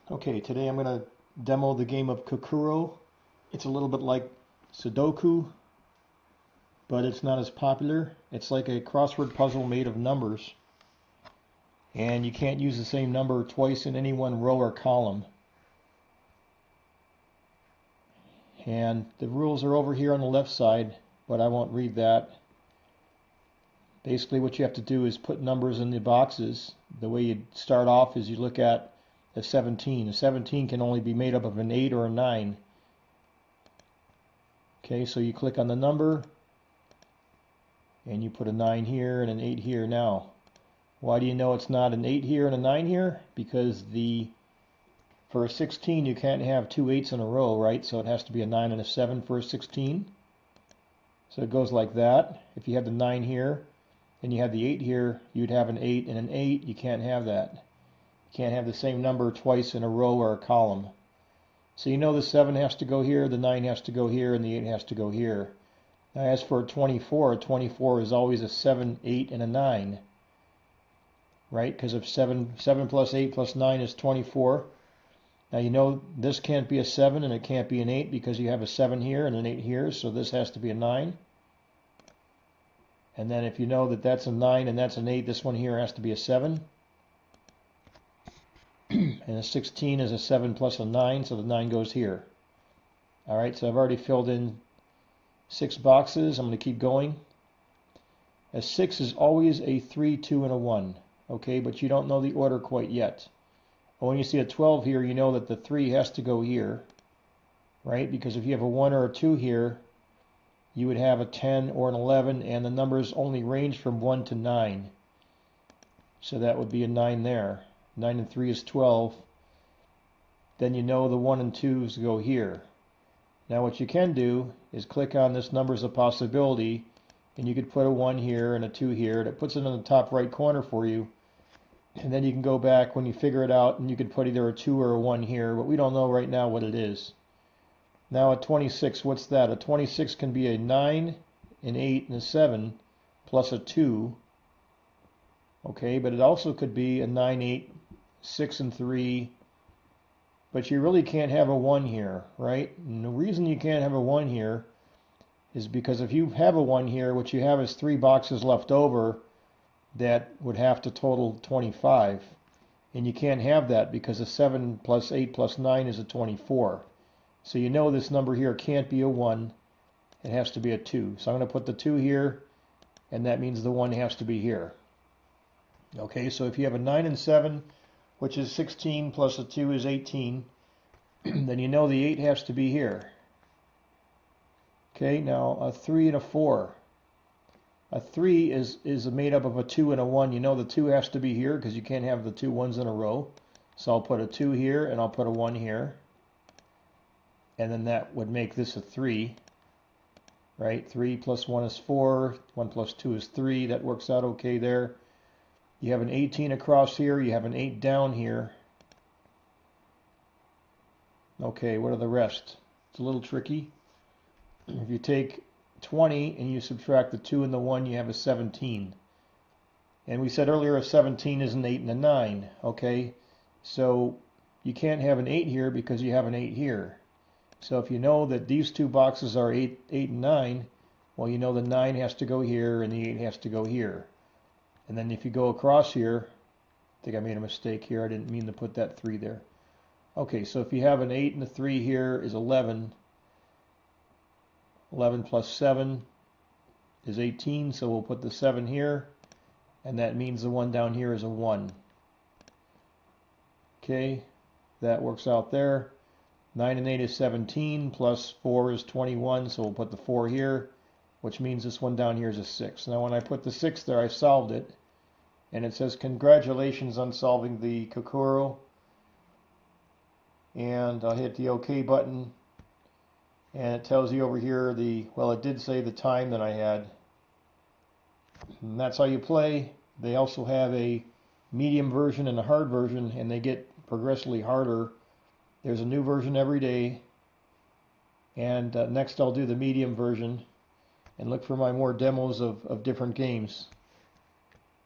Okay, today I'm going to demo the game of Kakuro. It's a little bit like Sudoku, but it's not as popular. It's like a crossword puzzle made of numbers, and you can't use the same number twice in any one row or column. And the rules are over here on the left side, but I won't read that. Basically what you have to do is put numbers in the boxes. The way you start off is you look at a 17. A 17 can only be made up of an 8 or a 9. Okay, so you click on the number and you put a 9 here and an 8 here. Now, why do you know it's not an 8 here and a 9 here? Because for a 16 you can't have two 8s in a row, right? So it has to be a 9 and a 7 for a 16. So it goes like that. If you had the 9 here and you had the 8 here, you'd have an 8 and an 8. You can't have that. You can't have the same number twice in a row or a column. So you know the 7 has to go here, the 9 has to go here, and the 8 has to go here. Now as for a 24 is always a 7, 8, and a 9. Right? Because if 7 plus 8 plus 9 is 24. Now you know this can't be a 7 and it can't be an 8 because you have a 7 here and an 8 here, so this has to be a 9. And then if you know that that's a 9 and that's an 8, this one here has to be a 7. And a 16 is a 7 plus a 9, so the 9 goes here. Alright, so I've already filled in 6 boxes. I'm going to keep going. A 6 is always a 3, 2, and a 1. Okay, but you don't know the order quite yet. But when you see a 12 here, you know that the 3 has to go here. Right? Because if you have a 1 or a 2 here, you would have a 10 or an 11, and the numbers only range from 1 to 9. So that would be a 9 there. 9 and 3 is 12. Then you know the 1 and 2's go here. Now what you can do is click on this numbers of possibility, and you could put a 1 here and a 2 here. That puts it in the top right corner for you. And then you can go back when you figure it out, and you could put either a 2 or a 1 here, but we don't know right now what it is. Now a 26, what's that? A 26 can be a 9, an 8, and a 7, plus a 2. Okay, but it also could be a 9, 8, 6, and 3. But you really can't have a 1 here, right? And the reason you can't have a 1 here is because if you have a 1 here, what you have is 3 boxes left over that would have to total 25. And you can't have that because a 7 plus 8 plus 9 is a 24. So you know this number here can't be a 1. It has to be a 2. So I'm going to put the 2 here, and that means the 1 has to be here. Okay, so if you have a 9 and 7, which is 16 plus a 2 is 18, then you know the 8 has to be here. Okay, now a 3 and a 4. A 3 is made up of a 2 and a 1. You know the 2 has to be here because you can't have the 2 1s in a row. So I'll put a 2 here and I'll put a 1 here. And then that would make this a 3. Right? 3 plus 1 is 4. 1 plus 2 is 3. That works out okay there. You have an 18 across here. You have an 8 down here. Okay, what are the rest? It's a little tricky. If you take 20 and you subtract the 2 and the 1, you have a 17. And we said earlier a 17 is an 8 and a 9. Okay, so you can't have an 8 here because you have an 8 here. So if you know that these two boxes are 8, 8 and 9, well, you know the 9 has to go here and the 8 has to go here. And then if you go across here, I think I made a mistake here. I didn't mean to put that 3 there. Okay, so if you have an 8 and a 3 here is 11. 11 plus 7 is 18, so we'll put the 7 here. And that means the 1 down here is a 1. Okay, that works out there. 9 and 8 is 17, plus 4 is 21, so we'll put the 4 here, which means this one down here is a 6. Now when I put the 6 there, I solved it. And it says, congratulations on solving the Kakuro. And I'll hit the OK button. And it tells you over here well, it did say the time that I had. And that's how you play. They also have a medium version and a hard version, and they get progressively harder. There's a new version every day. And next I'll do the medium version and look for my more demos of different games.